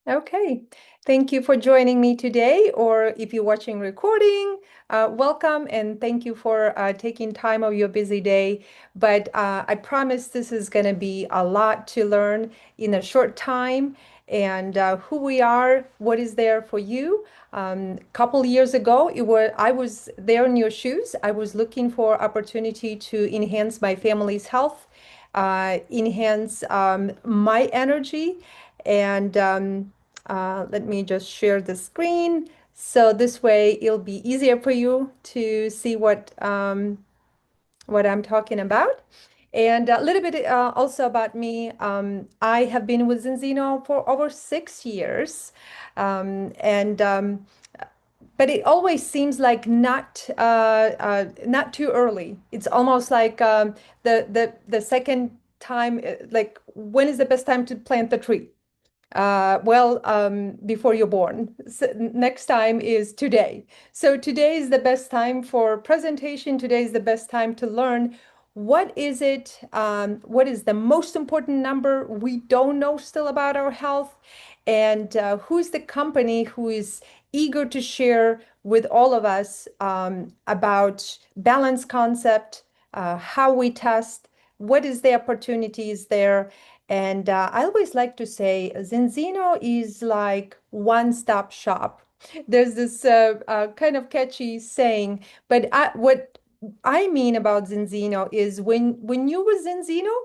Okay. Thank you for joining me today, or if you're watching recording, welcome and thank you for taking time of your busy day. But I promise this is going to be a lot to learn in a short time, and who we are, what is there for you. Couple years ago, I was there in your shoes. I was looking for opportunity to enhance my family's health, enhance my energy, and let me just share the screen. So this way it'll be easier for you to see what I'm talking about. And a little bit also about me. I have been with Zinzino for over 6 years. And But it always seems like not too early. It's almost like the second time, like when is the best time to plant the tree? Before you're born. So next time is today. So today is the best time for presentation. Today is the best time to learn what is the most important number we don't know still about our health, and who's the company who is eager to share with all of us about balance concept, how we test, what is the opportunities there. And I always like to say Zinzino is like one-stop shop. There's this kind of catchy saying, but what I mean about Zinzino is when you with Zinzino,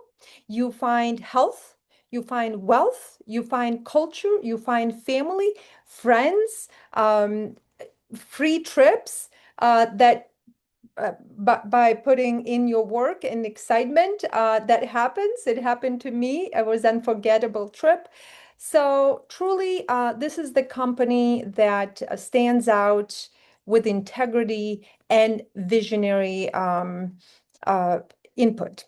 you find health, you find wealth, you find culture, you find family, friends, free trips that by putting in your work and excitement, that happens. It happened to me. It was an unforgettable trip. So truly, this is the company that stands out with integrity and visionary uh, input.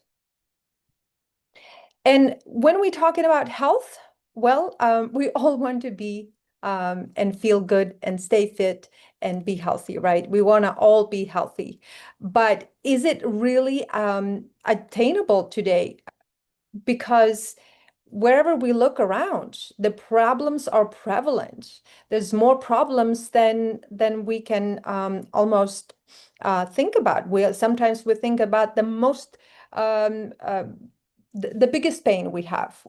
And when we're talking about health, we all want to be and feel good and stay fit and be healthy, right? We want to all be healthy. But is it really attainable today? Because wherever we look around, the problems are prevalent. There's more problems than we can almost think about. Sometimes we think about the most um, uh, the biggest pain we have,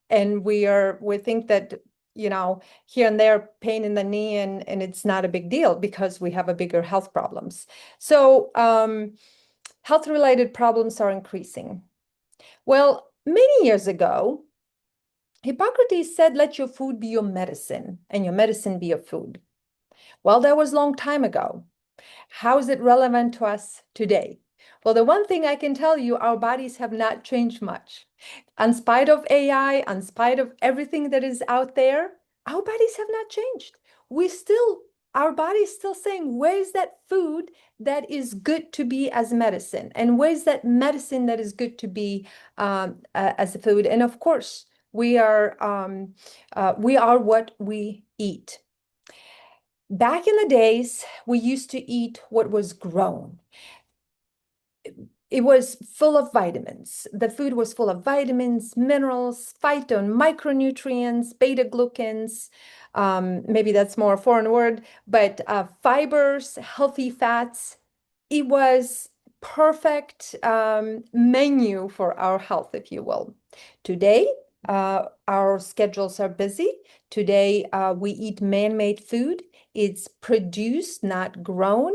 and we think that here and there pain in the knee, and it's not a big deal because we have a bigger health problems. So health related problems are increasing. Well, many years ago, Hippocrates said, let your food be your medicine and your medicine be your food. Well, that was a long time ago. How is it relevant to us today? Well, the one thing I can tell you, our bodies have not changed much. In spite of AI, in spite of everything that is out there, our bodies have not changed. Our body's still saying, where's that food that is good to be as medicine? And where's that medicine that is good to be as a food? And of course, we are what we eat. Back in the days, we used to eat what was grown. It was full of vitamins. The food was full of vitamins, minerals, phyto and micronutrients, beta glucans. Maybe that's more a foreign word, but fibers, healthy fats. It was perfect menu for our health, if you will. Today, our schedules are busy. Today, we eat man-made food. It's produced, not grown.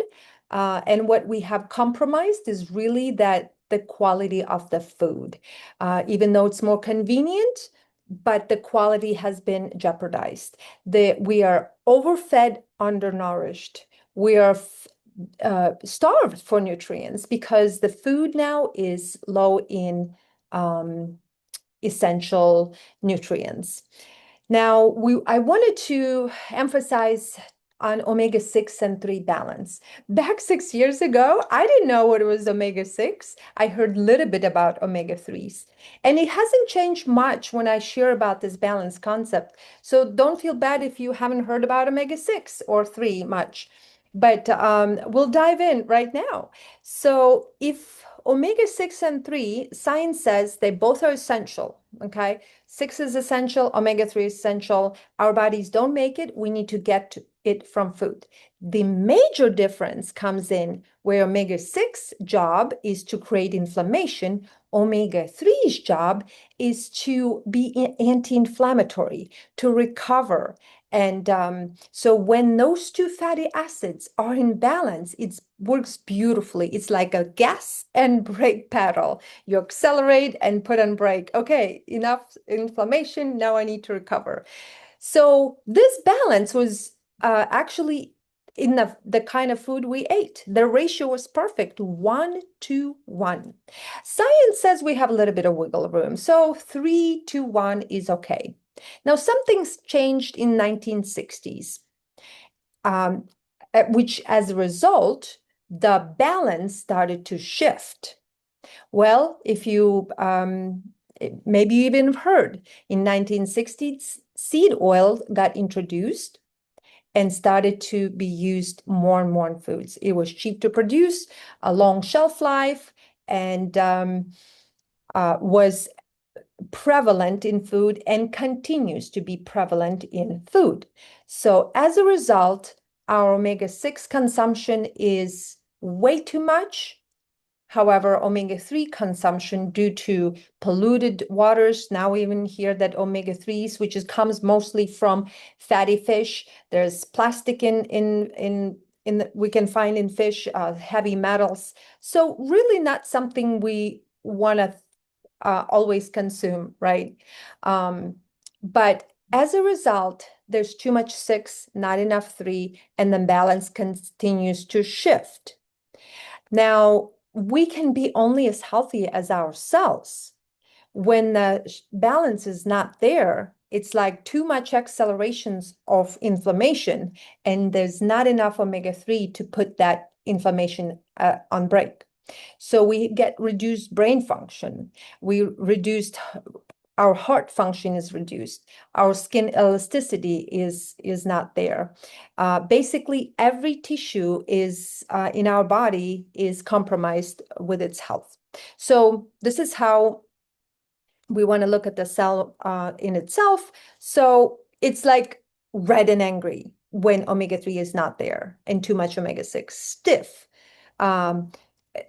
And what we have compromised is really that the quality of the food, even though it's more convenient, but the quality has been jeopardized. We are overfed, undernourished. We are starved for nutrients because the food now is low in essential nutrients. Now, I wanted to emphasize on omega-6 and 3 balance. Back 6 years ago, I didn't know what it was omega-6. I heard a little bit about omega-3s. And it hasn't changed much when I share about this balance concept. So don't feel bad if you haven't heard about omega-6 or 3 much. But we'll dive in right now. So if omega-6 and 3, science says they both are essential, okay? 6 is essential, omega-3 is essential. Our bodies don't make it. We need to get it from food. The major difference comes in where omega-6 job is to create inflammation. Omega-3's job is to be anti-inflammatory, to recover. And so when those two fatty acids are in balance, it works beautifully. It's like a gas and brake pedal. You accelerate and put on brake. Okay, enough inflammation. Now I need to recover. So this balance was actually in the kind of food we ate. The ratio was perfect, 1 to 1. Science says we have a little bit of wiggle room. So 3 to 1 is okay. Now, something's changed in 1960s, which as a result, the balance started to shift. Well, if you maybe you even heard in 1960s, seed oil got introduced and started to be used more and more in foods. It was cheap to produce, a long shelf life, and was prevalent in food and continues to be prevalent in food. So as a result, our omega-6 consumption is way too much. However, omega-3 consumption due to polluted waters, now we even hear that omega-3s, which comes mostly from fatty fish, there's plastic we can find in fish, heavy metals. So really not something we want to always consume, right? But as a result, there's too much 6, not enough 3, and the balance continues to shift. Now, we can be only as healthy as our cells. When the balance is not there, it's like too much accelerations of inflammation, and there's not enough omega-3 to put that inflammation on break. So we get reduced brain function. Our heart function is reduced. Our skin elasticity is not there. Basically, every tissue is in our body is compromised with its health. So this is how we want to look at the cell in itself. So it's like red and angry when omega-3 is not there and too much omega-6, stiff.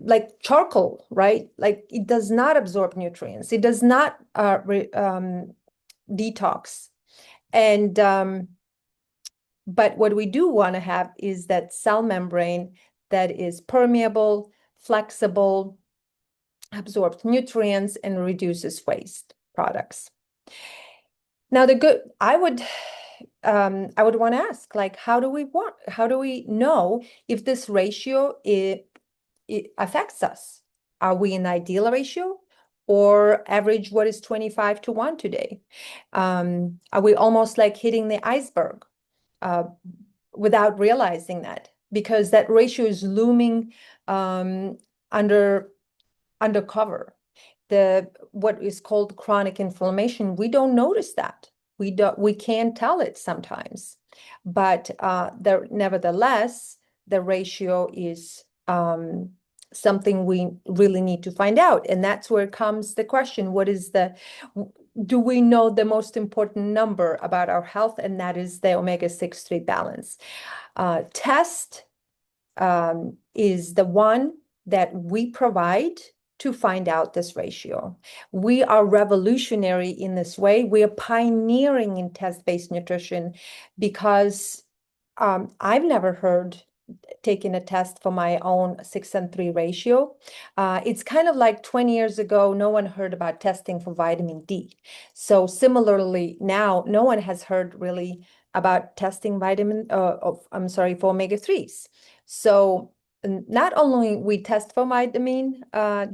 Like charcoal, right? Like it does not absorb nutrients. It does not detox. And but what we do want to have is that cell membrane that is permeable, flexible, absorbs nutrients, and reduces waste products. Now, I would want to ask, like, how do we know if this ratio it affects us? Are we in ideal ratio or average what is 25 to 1 today? Are we almost like hitting the iceberg without realizing that? Because that ratio is looming undercover. What is called chronic inflammation, we don't notice that. We can't tell it sometimes. But nevertheless, the ratio is something we really need to find out. And that's where comes the question, do we know the most important number about our health? And that is the omega-6 3 balance. Test is the one that we provide to find out this ratio. We are revolutionary in this way. We are pioneering in test-based nutrition because I've never heard taking a test for my own 6 and 3 ratio. It's kind of like 20 years ago, no one heard about testing for vitamin D. So similarly, now no one has heard really about testing for omega-3s. So not only we test for vitamin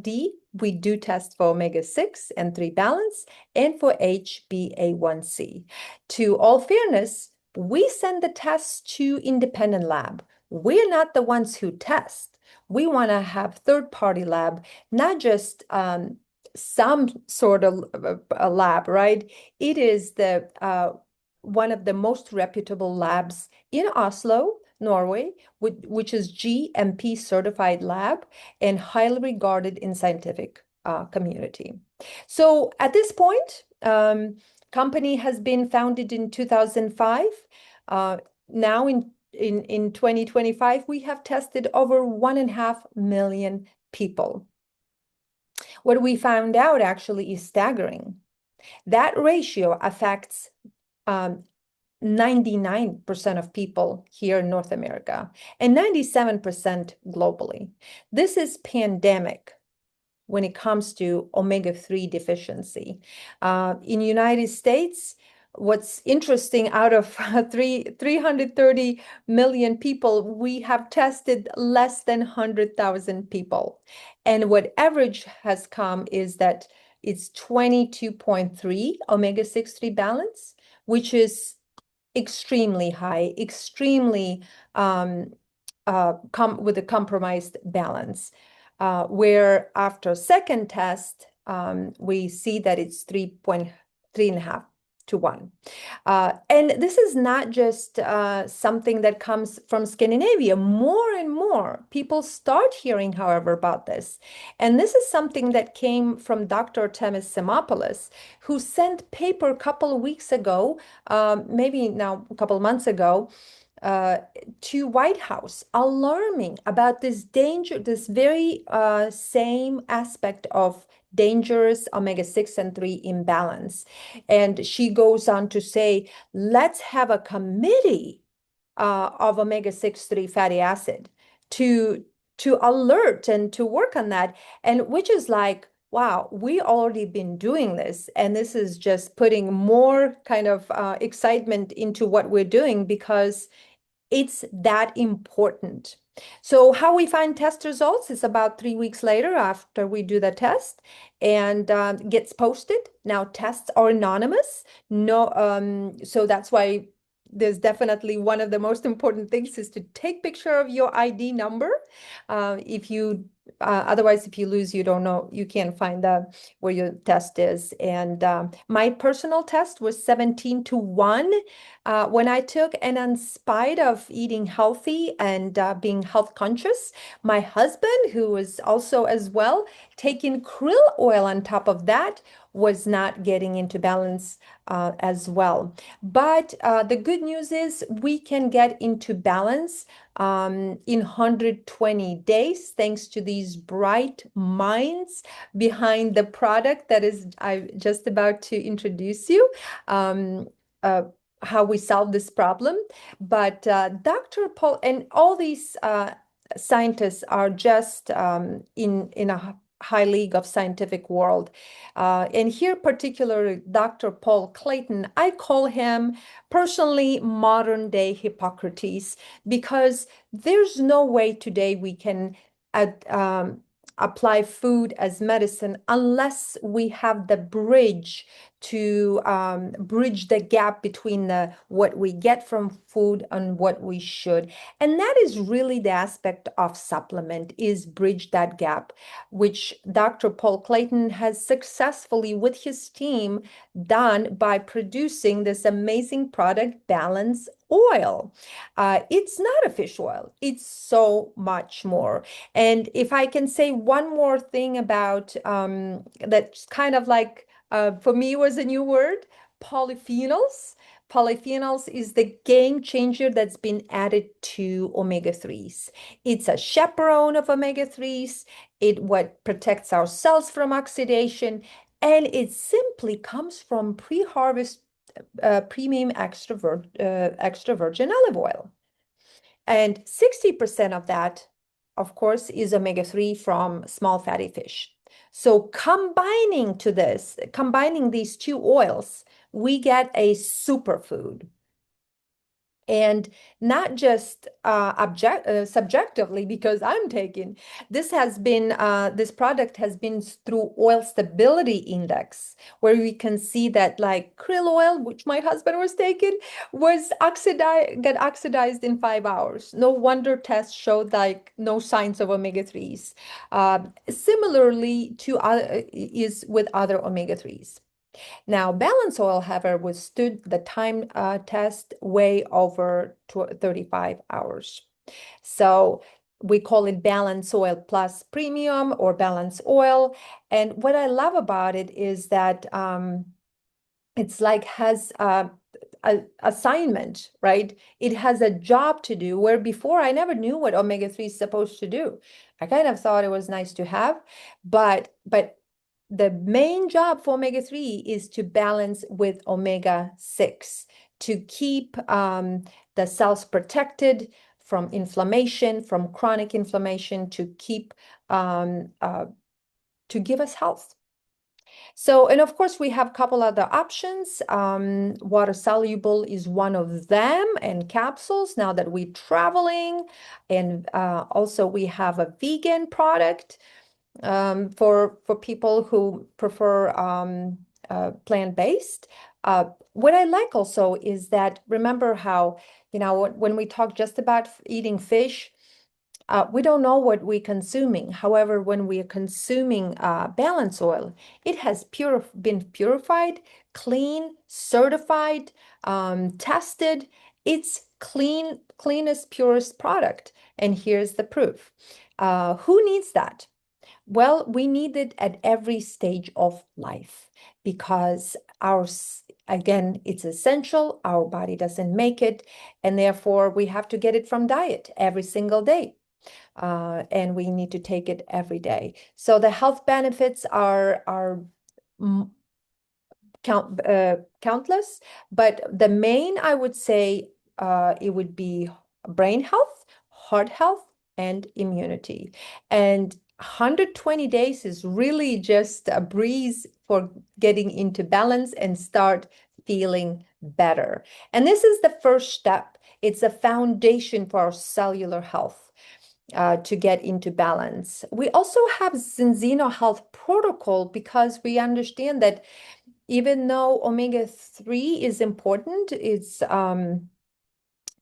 D, we do test for omega-6 and 3 balance and for HbA1c. To all fairness, we send the tests to independent lab. We're not the ones who test. We want to have third-party lab, not just some sort of a lab, right? It is one of the most reputable labs in Oslo, Norway, which is GMP certified lab and highly regarded in scientific community. So at this point, company has been founded in 2005. Now in 2025, we have tested over 1.5 million people. What we found out actually is staggering. That ratio affects 99% of people here in North America and 97% globally. This is pandemic when it comes to omega-3 deficiency. In United States, what's interesting, out of 330 million people, we have tested less than 100,000 people. And what average has come is that it's 22.3 omega-6/3 balance, which is extremely high, extremely with a compromised balance. Where after second test, we see that it's 3.5 to 1. And this is not just something that comes from Scandinavia. More and more people start hearing, however, about this. And this is something that came from Dr. Temis Simopoulos, who sent paper a couple of weeks ago, maybe now a couple of months ago, to White House, alarming about this danger, this very same aspect of dangerous omega-6 and 3 imbalance. And she goes on to say, let's have a committee of omega-6/3 fatty acid to alert and to work on that. And which is like, wow, we already been doing this. And this is just putting more kind of excitement into what we're doing, because it's that important. So how we find test results is about 3 weeks later after we do the test, and gets posted. Now tests are anonymous. No, so that's why there's definitely one of the most important things is to take picture of your ID number. If you otherwise, if you lose, you don't know, you can't find where your test is. And my personal test was 17 to 1 when I took, and in spite of eating healthy and being health conscious, my husband, who was also as well taking krill oil on top of that, was not getting into balance as well. But the good news is we can get into balance in 120 days, thanks to these bright minds behind the product that is I'm just about to introduce you, how we solve this problem. But Dr. Paul and all these scientists are just in a high league of scientific world. And here, particularly Dr. Paul Clayton, I call him personally modern day Hippocrates, because there's no way today we can apply food as medicine unless we have the bridge to bridge the gap between what we get from food and what we should. And that is really the aspect of supplement, is bridge that gap, which Dr. Paul Clayton has successfully with his team done by producing this amazing product, Balance Oil. It's not a fish oil, it's so much more. And if I can say one more thing about that's kind of like, for me was a new word, polyphenols. Polyphenols is the game changer that's been added to omega-3s. It's a chaperone of omega-3s. It what protects our cells from oxidation, and it simply comes from pre-harvest premium extra virgin olive oil. And 60% of that, of course, is omega-3 from small fatty fish. So combining these two oils, we get a superfood. And not just subjectively, because I'm taking this this product has been through oil stability index, where we can see that like krill oil, which my husband was taking, got oxidized in 5 hours. No wonder tests showed like no signs of omega-3s. Similarly to is with other omega-3s. Now, balance oil, however, withstood the time test way over 35 hours. So we call it balance oil plus premium or balance oil. And what I love about it is that it's like has a assignment, right? It has a job to do where before I never knew what omega-3 is supposed to do. I kind of thought it was nice to have, but the main job for omega-3 is to balance with omega-6 to keep the cells protected from inflammation, from chronic inflammation, to keep to give us health. So, and of course, we have a couple other options. Water soluble is one of them, and capsules now that we're traveling. And also, we have a vegan product for people who prefer plant-based. What I like also is that remember how, when we talk just about eating fish, we don't know what we're consuming. However, when we are consuming balance oil, it has been purified, clean, certified, tested. It's cleanest, purest product. And here's the proof. Who needs that? Well, we need it at every stage of life because again, it's essential. Our body doesn't make it, and therefore we have to get it from diet every single day. And we need to take it every day. So the health benefits are countless, but the main, I would say, it would be brain health, heart health, and immunity. And 120 days is really just a breeze for getting into balance and start feeling better. And this is the first step. It's a foundation for our cellular health to get into balance. We also have Zinzino Health Protocol because we understand that even though omega-3 is important, it's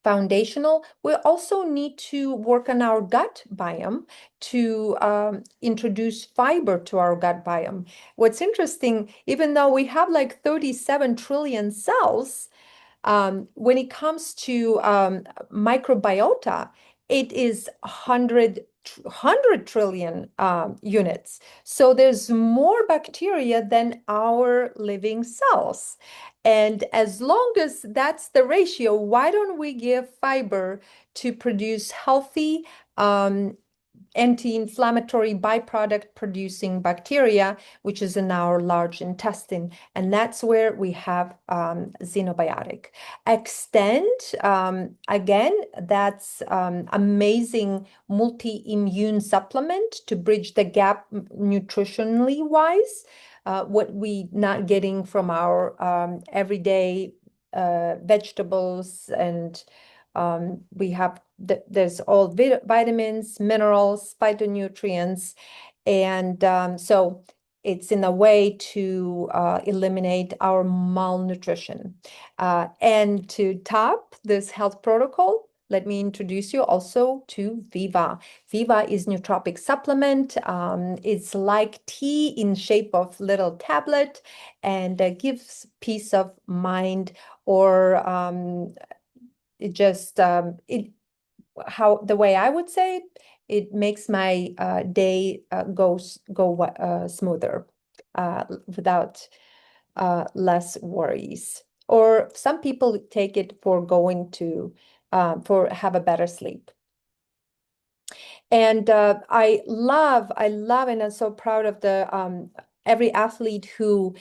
foundational, we also need to work on our gut biome to introduce fiber to our gut biome. What's interesting, even though we have like 37 trillion cells, when it comes to microbiota, it is 100 trillion units. So there's more bacteria than our living cells. And as long as that's the ratio, why don't we give fiber to produce healthy anti-inflammatory byproduct producing bacteria, which is in our large intestine. And that's where we have xenobiotic. Extend, again, that's amazing multi-immune supplement to bridge the gap nutritionally wise, what we not getting from our everyday vegetables and we have there's all vitamins, minerals, phytonutrients, and so it's in a way to eliminate our malnutrition. And to top this health protocol, let me introduce you also to Viva. Viva is nootropic supplement. It's like tea in shape of little tablet and gives peace of mind or it just how the way I would say it, it makes my day go smoother without less worries. Or some people take it for going to for have a better sleep. And I love, and I'm so proud of the every athlete who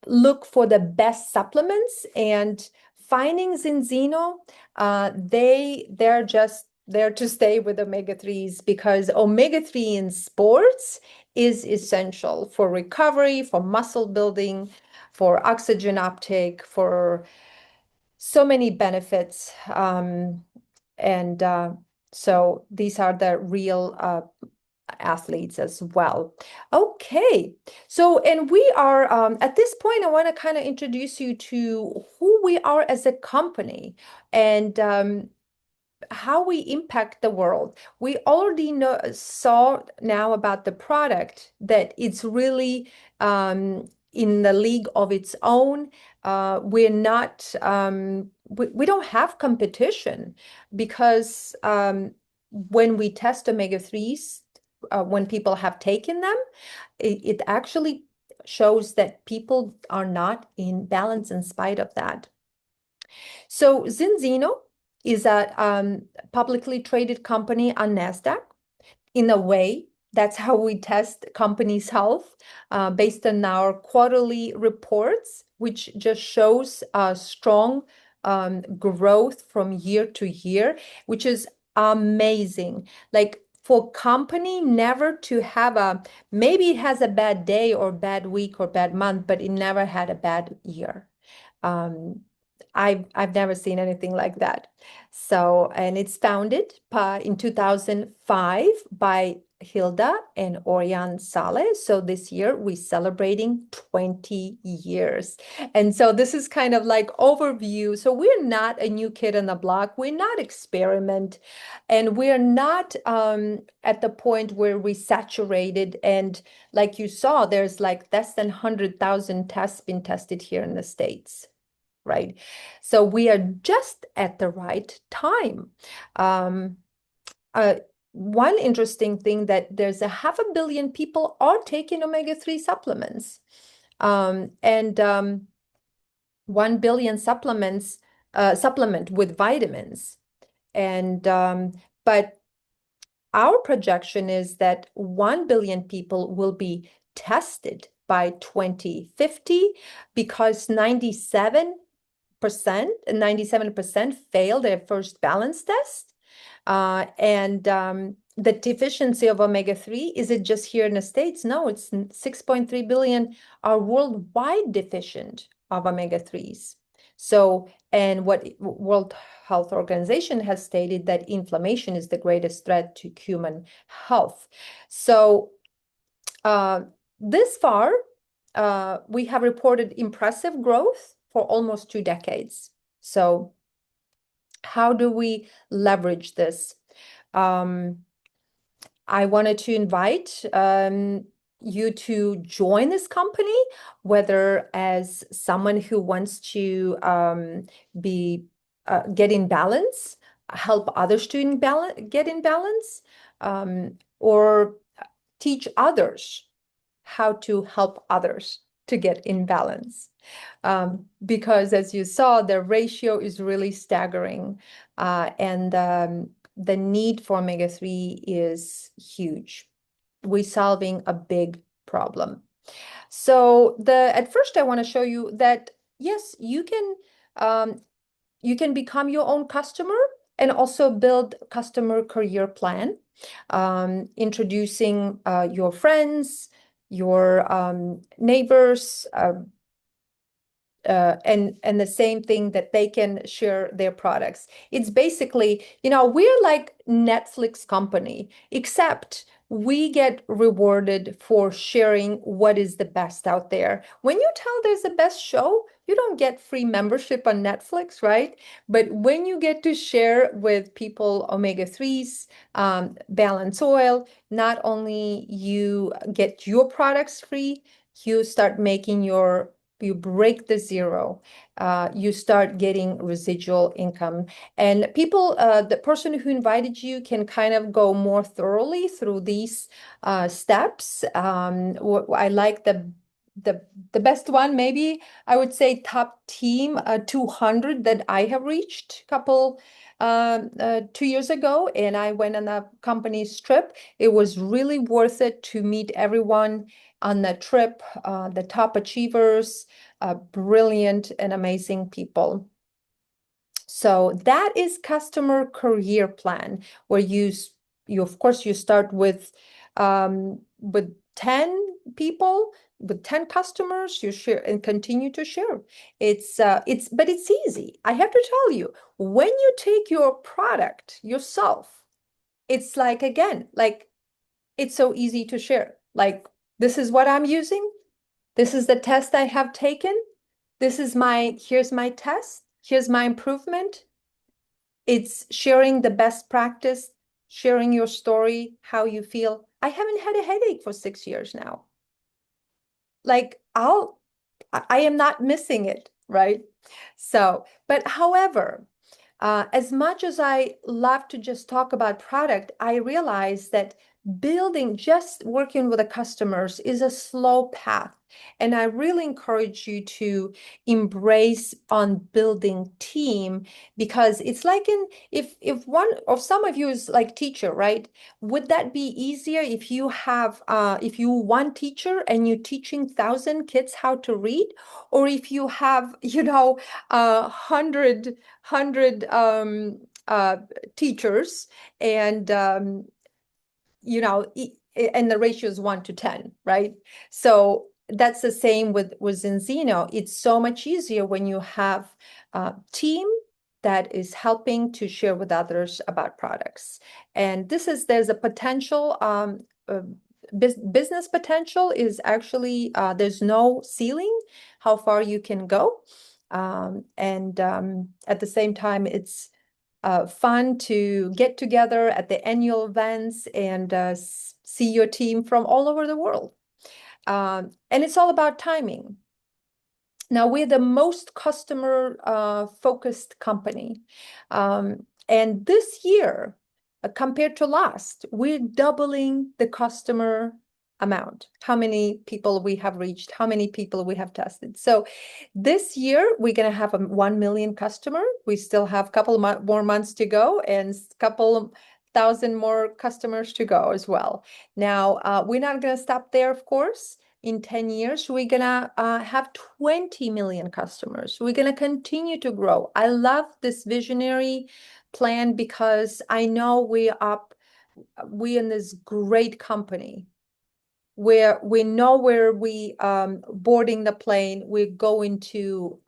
look for the best supplements and finding Zinzino, they're just there to stay with omega-3s because omega-3 in sports is essential for recovery, for muscle building, for oxygen uptake, for so many benefits. And so these are the real athletes as well. Okay, so and we are at this point, I want to kind of introduce you to who we are as a company and how we impact the world. We already saw now about the product that it's really in the league of its own. We're not, we don't have competition because when we test omega-3s, when people have taken them, it actually shows that people are not in balance in spite of that. So Zinzino is a publicly traded company on NASDAQ. In a way, that's how we test companies' health based on our quarterly reports, which just shows strong growth from year to year, which is amazing. Like for company never to have a, maybe it has a bad day or bad week or bad month, but it never had a bad year. Um, I've never seen anything like that. So, and it's founded in 2005 by Hilda and Orion Saleh. So this year we're celebrating 20 years. And so this is kind of like overview. So we're not a new kid on the block. We're not experiment. And we're not at the point where we saturated. And like you saw, there's like less than 100,000 tests been tested here in the States, right? So we are just at the right time. Um, one interesting thing that there's a 500 million people are taking omega-3 supplements. And 1 billion supplement with vitamins. And but our projection is that 1 billion people will be tested by 2050 because 97% fail their first balance test. And the deficiency of omega-3, is it just here in the States? No, it's 6.3 billion are worldwide deficient of omega-3s. So, and what World Health Organization has stated that inflammation is the greatest threat to human health. So, this far, we have reported impressive growth for almost 2 decades. So how do we leverage this? I wanted to invite you to join this company, whether as someone who wants to get in balance, help others to get in balance, or teach others how to help others to get in balance. Because as you saw, the ratio is really staggering, and the need for omega-3 is huge. We're solving a big problem. So at first I want to show you that yes, you can become your own customer and also build customer career plan, introducing your friends, your neighbors, and the same thing that they can share their products. It's basically, we're like Netflix company, except we get rewarded for sharing what is the best out there. When you tell there's the best show, you don't get free membership on Netflix, right? But when you get to share with people omega-3s, balance oil, not only you get your products free, you start making you break the zero, you start getting residual income. And people, the person who invited you can kind of go more thoroughly through these steps. I like the best one, maybe I would say top team 200 that I have reached a couple 2 years ago, and I went on a company's trip. It was really worth it to meet everyone on the trip, the top achievers, brilliant and amazing people. So that is customer career plan, where you of course you start with 10 people, with 10 customers, you share and continue to share. But it's easy. I have to tell you, when you take your product yourself, it's like, again, like it's so easy to share. Like, this is what I'm using. This is the test I have taken. Here's my test. Here's my improvement. It's sharing the best practice, sharing your story, how you feel. I haven't had a headache for 6 years now. Like, I am not missing it, right? So, but however, as much as I love to just talk about product, I realize that building, just working with the customers is a slow path. And I really encourage you to embrace on building team, because it's like if one of some of you is like teacher, right? Would that be easier if you have if you one teacher and you're teaching 1,000 kids how to read, or if you have, you know, 100 teachers, and you know, and the ratio is 1 to 10, right? So that's the same with Zinzino. It's so much easier when you have a team that is helping to share with others about products. And there's a potential, business potential is actually, there's no ceiling how far you can go. And at the same time, it's fun to get together at the annual events and see your team from all over the world. And it's all about timing. Now, we're the most customer focused company. And this year, compared to last, we're doubling the customer amount, how many people we have reached, how many people we have tested. So this year, we're going to have a 1 million customer. We still have a couple more months to go and a couple thousand more customers to go as well. Now, we're not going to stop there, of course. In 10 years, we're gonna have 20 million customers. We're gonna continue to grow. I love this visionary plan because I know we in this great company where we know where we boarding the plane, we're going to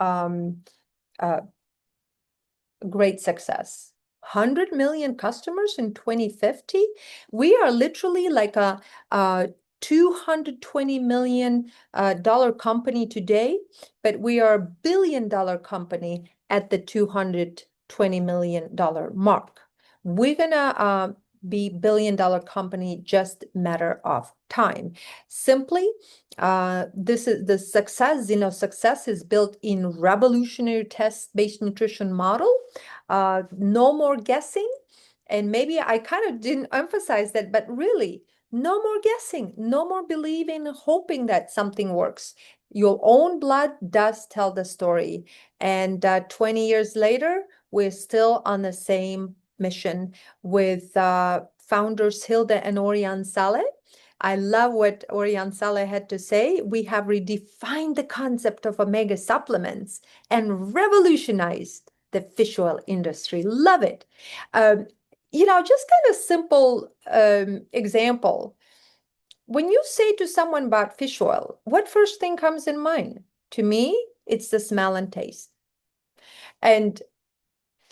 great success. 100 million customers in 2050. We are literally like a $220 million dollar company today, but we are a billion-dollar company at the $220 million mark. We're gonna be billion-dollar company just matter of time. Simply, this is the success, success is built in revolutionary test-based nutrition model. No more guessing. And maybe I kind of didn't emphasize that, but really, no more guessing, no more believing, hoping that something works. Your own blood does tell the story. And 20 years later, we're still on the same mission with founders Hilda and Orion Saleh. I love what Orion Saleh had to say. We have redefined the concept of omega supplements and revolutionized the fish oil industry. Love it. Just kind of simple example. When you say to someone about fish oil, what first thing comes in mind? To me, it's the smell and taste. And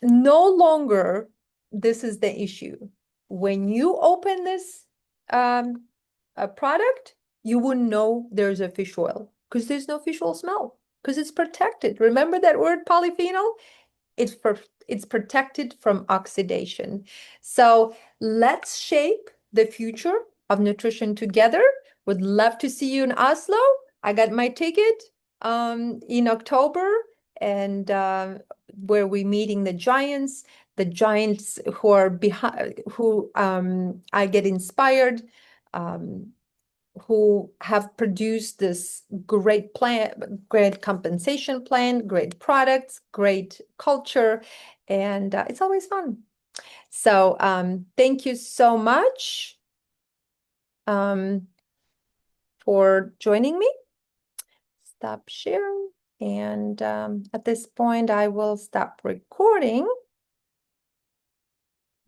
no longer this is the issue. When you open this product, you wouldn't know there's a fish oil because there's no fish oil smell because it's protected. Remember that word polyphenol? It's protected from oxidation. So let's shape the future of nutrition together. Would love to see you in Oslo. I got my ticket in October, and where we're meeting the giants who are behind, who I get inspired, who have produced this great plan, great compensation plan, great products, great culture, and it's always fun. So thank you so much for joining me. Stop sharing. And at this point, I will stop recording.